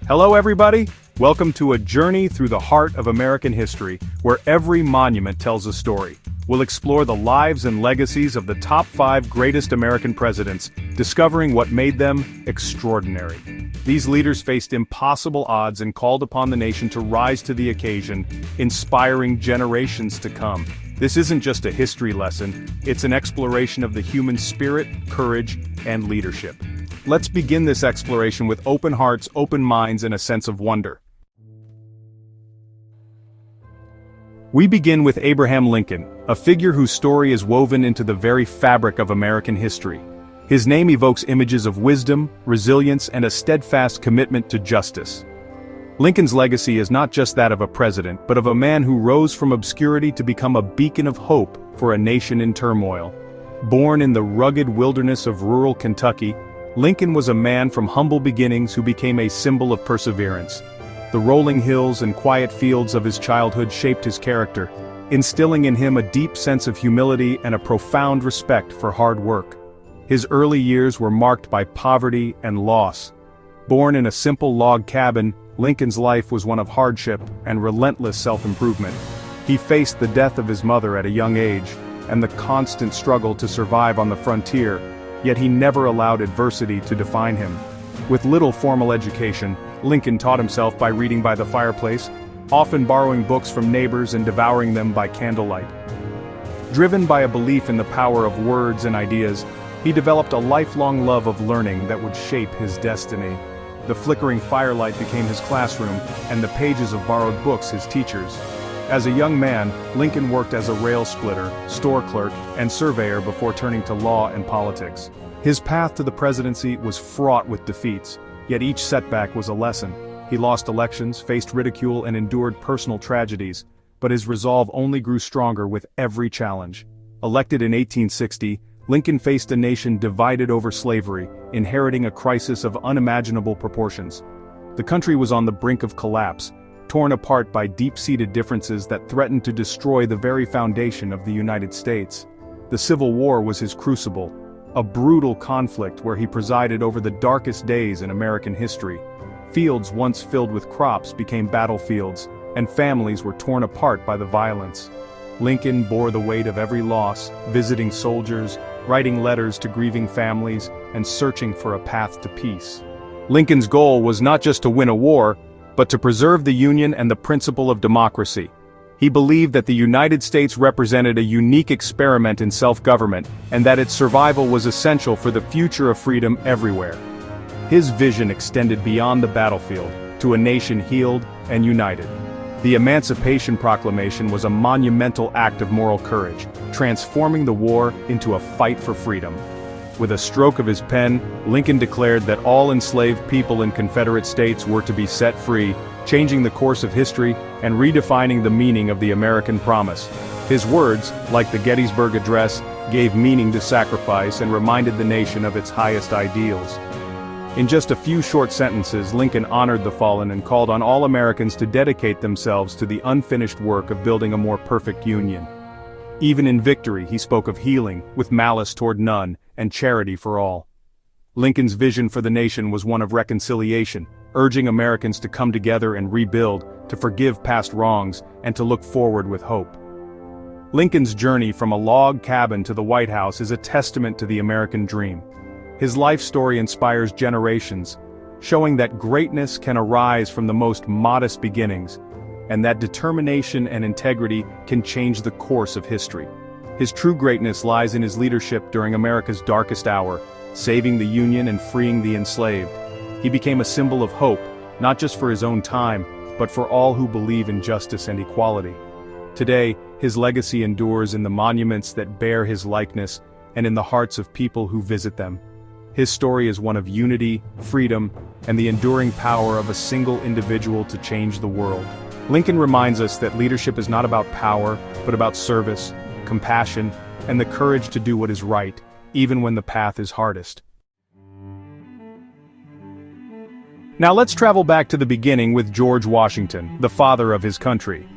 Hello everybody! Welcome to a journey through the heart of American history, where every monument tells a story. We'll explore the lives and legacies of the top 5 greatest American presidents, discovering what made them extraordinary. These leaders faced impossible odds and called upon the nation to rise to the occasion, inspiring generations to come. This isn't just a history lesson, it's an exploration of the human spirit, courage, and leadership. Let's begin this exploration with open hearts, open minds, and a sense of wonder. We begin with Abraham Lincoln, a figure whose story is woven into the very fabric of American history. His name evokes images of wisdom, resilience, and a steadfast commitment to justice. Lincoln's legacy is not just that of a president, but of a man who rose from obscurity to become a beacon of hope for a nation in turmoil. Born in the rugged wilderness of rural Kentucky, Lincoln was a man from humble beginnings who became a symbol of perseverance. The rolling hills and quiet fields of his childhood shaped his character, instilling in him a deep sense of humility and a profound respect for hard work. His early years were marked by poverty and loss. Born in a simple log cabin, Lincoln's life was one of hardship and relentless self-improvement. He faced the death of his mother at a young age, and the constant struggle to survive on the frontier, yet he never allowed adversity to define him. With little formal education, Lincoln taught himself by reading by the fireplace, often borrowing books from neighbors and devouring them by candlelight. Driven by a belief in the power of words and ideas, he developed a lifelong love of learning that would shape his destiny. The flickering firelight became his classroom, and the pages of borrowed books his teachers. As a young man, Lincoln worked as a rail splitter, store clerk, and surveyor before turning to law and politics. His path to the presidency was fraught with defeats, yet each setback was a lesson. He lost elections, faced ridicule, and endured personal tragedies, but his resolve only grew stronger with every challenge. Elected in 1860, Lincoln faced a nation divided over slavery, inheriting a crisis of unimaginable proportions. The country was on the brink of collapse, torn apart by deep-seated differences that threatened to destroy the very foundation of the United States. The Civil War was his crucible, a brutal conflict where he presided over the darkest days in American history. Fields once filled with crops became battlefields, and families were torn apart by the violence. Lincoln bore the weight of every loss, visiting soldiers, writing letters to grieving families, and searching for a path to peace. Lincoln's goal was not just to win a war, but to preserve the Union and the principle of democracy. He believed that the United States represented a unique experiment in self-government, and that its survival was essential for the future of freedom everywhere. His vision extended beyond the battlefield, to a nation healed and united. The Emancipation Proclamation was a monumental act of moral courage, transforming the war into a fight for freedom. With a stroke of his pen, Lincoln declared that all enslaved people in Confederate states were to be set free, changing the course of history and redefining the meaning of the American promise. His words, like the Gettysburg Address, gave meaning to sacrifice and reminded the nation of its highest ideals. In just a few short sentences, Lincoln honored the fallen and called on all Americans to dedicate themselves to the unfinished work of building a more perfect union. Even in victory, he spoke of healing, with malice toward none, and charity for all. Lincoln's vision for the nation was one of reconciliation, urging Americans to come together and rebuild, to forgive past wrongs, and to look forward with hope. Lincoln's journey from a log cabin to the White House is a testament to the American dream. His life story inspires generations, showing that greatness can arise from the most modest beginnings, and that determination and integrity can change the course of history. His true greatness lies in his leadership during America's darkest hour, saving the Union and freeing the enslaved. He became a symbol of hope, not just for his own time, but for all who believe in justice and equality. Today, his legacy endures in the monuments that bear his likeness and in the hearts of people who visit them. His story is one of unity, freedom, and the enduring power of a single individual to change the world. Lincoln reminds us that leadership is not about power, but about service, compassion, and the courage to do what is right, even when the path is hardest. Now let's travel back to the beginning with George Washington, the father of his country.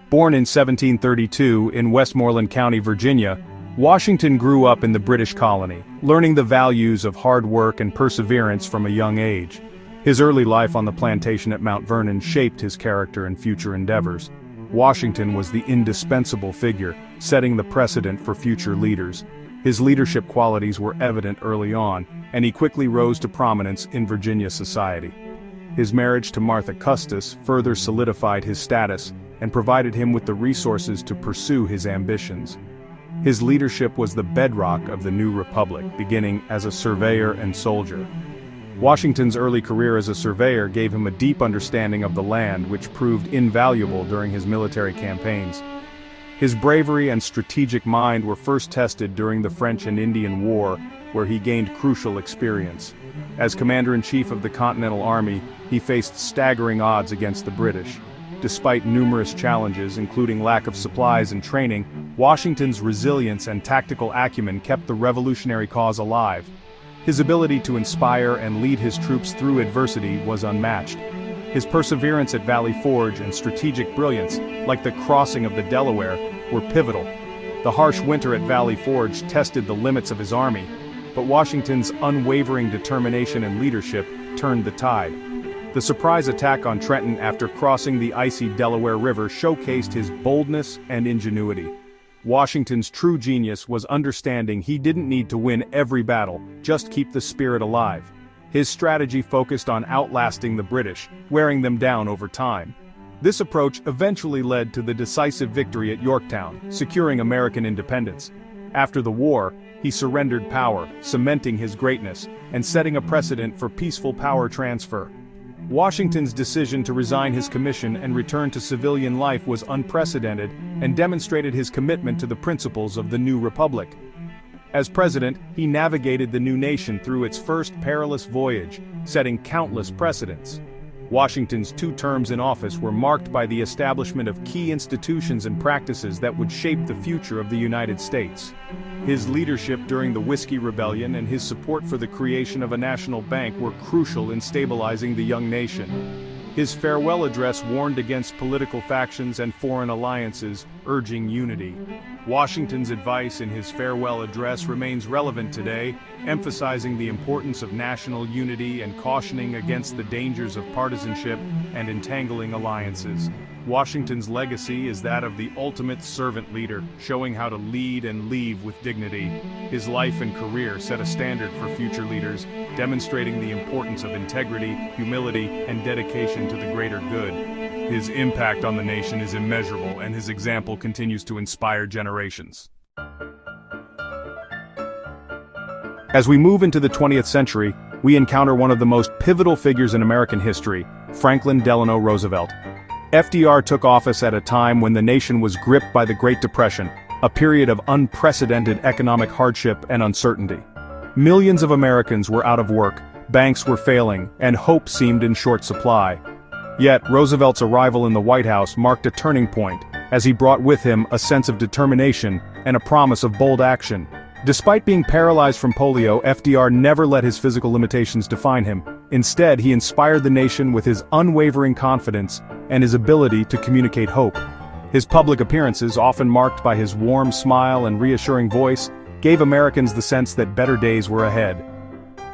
Born in 1732 in Westmoreland County, Virginia, Washington grew up in the British colony, learning the values of hard work and perseverance from a young age. His early life on the plantation at Mount Vernon shaped his character and future endeavors. Washington was the indispensable figure, setting the precedent for future leaders. His leadership qualities were evident early on, and he quickly rose to prominence in Virginia society. His marriage to Martha Custis further solidified his status and provided him with the resources to pursue his ambitions. His leadership was the bedrock of the new republic, beginning as a surveyor and soldier. Washington's early career as a surveyor gave him a deep understanding of the land, which proved invaluable during his military campaigns. His bravery and strategic mind were first tested during the French and Indian War, where he gained crucial experience. As Commander-in-Chief of the Continental Army, he faced staggering odds against the British. Despite numerous challenges, including lack of supplies and training, Washington's resilience and tactical acumen kept the revolutionary cause alive. His ability to inspire and lead his troops through adversity was unmatched. His perseverance at Valley Forge and strategic brilliance, like the crossing of the Delaware, were pivotal. The harsh winter at Valley Forge tested the limits of his army, but Washington's unwavering determination and leadership turned the tide. The surprise attack on Trenton after crossing the icy Delaware River showcased his boldness and ingenuity. Washington's true genius was understanding he didn't need to win every battle, just keep the spirit alive. His strategy focused on outlasting the British, wearing them down over time. This approach eventually led to the decisive victory at Yorktown, securing American independence. After the war, he surrendered power, cementing his greatness, and setting a precedent for peaceful power transfer. Washington's decision to resign his commission and return to civilian life was unprecedented and demonstrated his commitment to the principles of the new republic. As president, he navigated the new nation through its first perilous voyage, setting countless precedents. Washington's 2 terms in office were marked by the establishment of key institutions and practices that would shape the future of the United States. His leadership during the Whiskey Rebellion and his support for the creation of a national bank were crucial in stabilizing the young nation. His farewell address warned against political factions and foreign alliances, urging unity. Washington's advice in his farewell address remains relevant today, emphasizing the importance of national unity and cautioning against the dangers of partisanship and entangling alliances. Washington's legacy is that of the ultimate servant leader, showing how to lead and leave with dignity. His life and career set a standard for future leaders, demonstrating the importance of integrity, humility, and dedication to the greater good. His impact on the nation is immeasurable, and his example continues to inspire generations. As we move into the 20th century, we encounter one of the most pivotal figures in American history, Franklin Delano Roosevelt. FDR took office at a time when the nation was gripped by the Great Depression, a period of unprecedented economic hardship and uncertainty. Millions of Americans were out of work, banks were failing, and hope seemed in short supply. Yet, Roosevelt's arrival in the White House marked a turning point, as he brought with him a sense of determination and a promise of bold action. Despite being paralyzed from polio, FDR never let his physical limitations define him. Instead, he inspired the nation with his unwavering confidence and his ability to communicate hope. His public appearances, often marked by his warm smile and reassuring voice, gave Americans the sense that better days were ahead.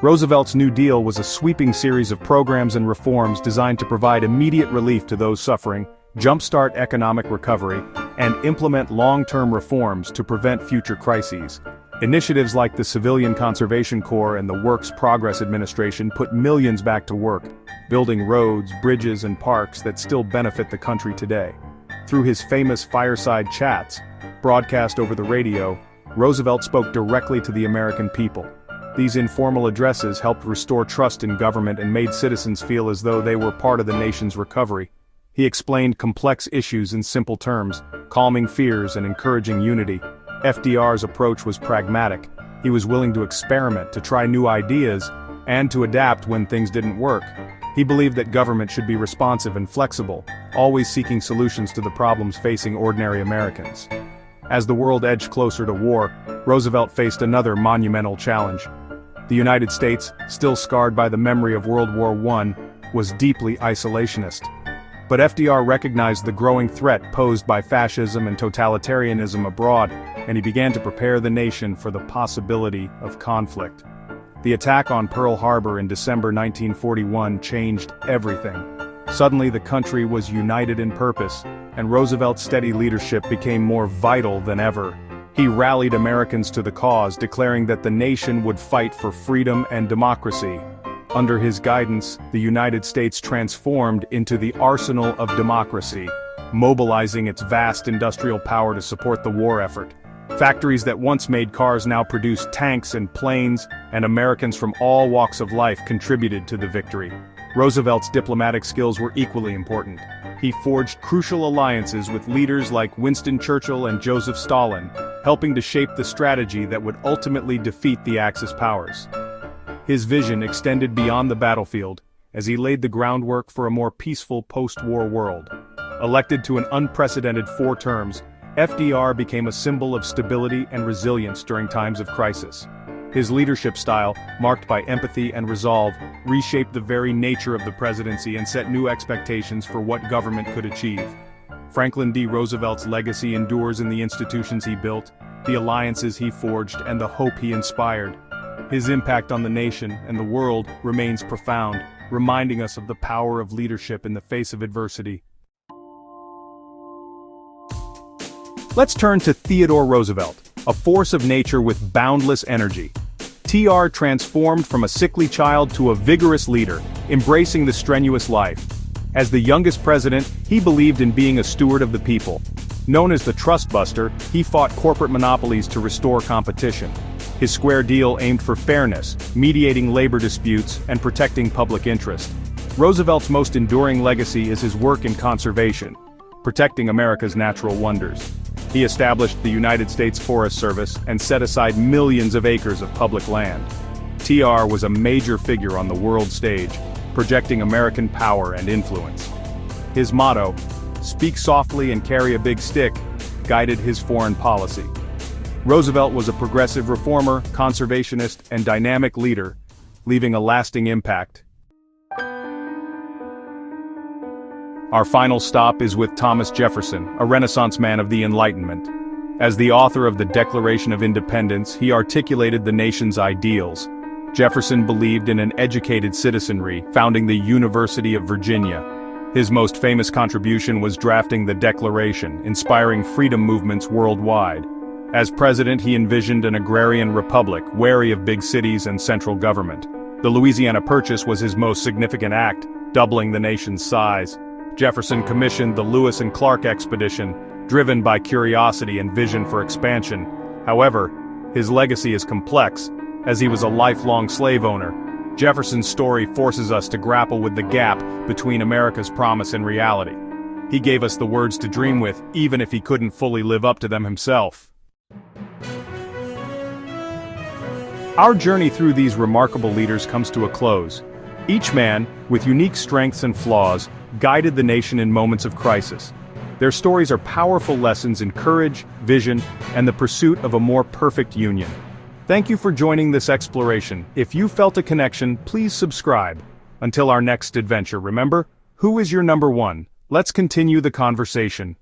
Roosevelt's New Deal was a sweeping series of programs and reforms designed to provide immediate relief to those suffering, jumpstart economic recovery, and implement long-term reforms to prevent future crises. Initiatives like the Civilian Conservation Corps and the Works Progress Administration put millions back to work, building roads, bridges, and parks that still benefit the country today. Through his famous fireside chats, broadcast over the radio, Roosevelt spoke directly to the American people. These informal addresses helped restore trust in government and made citizens feel as though they were part of the nation's recovery. He explained complex issues in simple terms, calming fears and encouraging unity. FDR's approach was pragmatic. He was willing to experiment, to try new ideas, and to adapt when things didn't work. He believed that government should be responsive and flexible, always seeking solutions to the problems facing ordinary Americans. As the world edged closer to war, Roosevelt faced another monumental challenge. The United States, still scarred by the memory of World War I, was deeply isolationist. But FDR recognized the growing threat posed by fascism and totalitarianism abroad, and he began to prepare the nation for the possibility of conflict. The attack on Pearl Harbor in December 1941 changed everything. Suddenly the country was united in purpose, and Roosevelt's steady leadership became more vital than ever. He rallied Americans to the cause, declaring that the nation would fight for freedom and democracy. Under his guidance, the United States transformed into the arsenal of democracy, mobilizing its vast industrial power to support the war effort. Factories that once made cars now produce tanks and planes, and Americans from all walks of life contributed to the victory. Roosevelt's diplomatic skills were equally important. He forged crucial alliances with leaders like Winston Churchill and Joseph Stalin, helping to shape the strategy that would ultimately defeat the Axis powers. His vision extended beyond the battlefield, as he laid the groundwork for a more peaceful post-war world. Elected to an unprecedented 4 terms, FDR became a symbol of stability and resilience during times of crisis. His leadership style, marked by empathy and resolve, reshaped the very nature of the presidency and set new expectations for what government could achieve. Franklin D. Roosevelt's legacy endures in the institutions he built, the alliances he forged, and the hope he inspired. His impact on the nation and the world remains profound, reminding us of the power of leadership in the face of adversity. Let's turn to Theodore Roosevelt, a force of nature with boundless energy. TR transformed from a sickly child to a vigorous leader, embracing the strenuous life. As the youngest president, he believed in being a steward of the people. Known as the Trust Buster, he fought corporate monopolies to restore competition. His square deal aimed for fairness, mediating labor disputes, and protecting public interest. Roosevelt's most enduring legacy is his work in conservation, protecting America's natural wonders. He established the United States Forest Service and set aside millions of acres of public land. TR was a major figure on the world stage, projecting American power and influence. His motto, "Speak softly and carry a big stick," guided his foreign policy. Roosevelt was a progressive reformer, conservationist, and dynamic leader, leaving a lasting impact. Our final stop is with Thomas Jefferson, a Renaissance man of the Enlightenment. As the author of the Declaration of Independence, he articulated the nation's ideals. Jefferson believed in an educated citizenry, founding the University of Virginia. His most famous contribution was drafting the Declaration, inspiring freedom movements worldwide. As president, he envisioned an agrarian republic, wary of big cities and central government. The Louisiana Purchase was his most significant act, doubling the nation's size. Jefferson commissioned the Lewis and Clark expedition, driven by curiosity and vision for expansion. However, his legacy is complex, as he was a lifelong slave owner. Jefferson's story forces us to grapple with the gap between America's promise and reality. He gave us the words to dream with, even if he couldn't fully live up to them himself. Our journey through these remarkable leaders comes to a close. Each man, with unique strengths and flaws, guided the nation in moments of crisis. Their stories are powerful lessons in courage, vision, and the pursuit of a more perfect union. Thank you for joining this exploration. If you felt a connection, please subscribe. Until our next adventure, remember, who is your number one? Let's continue the conversation.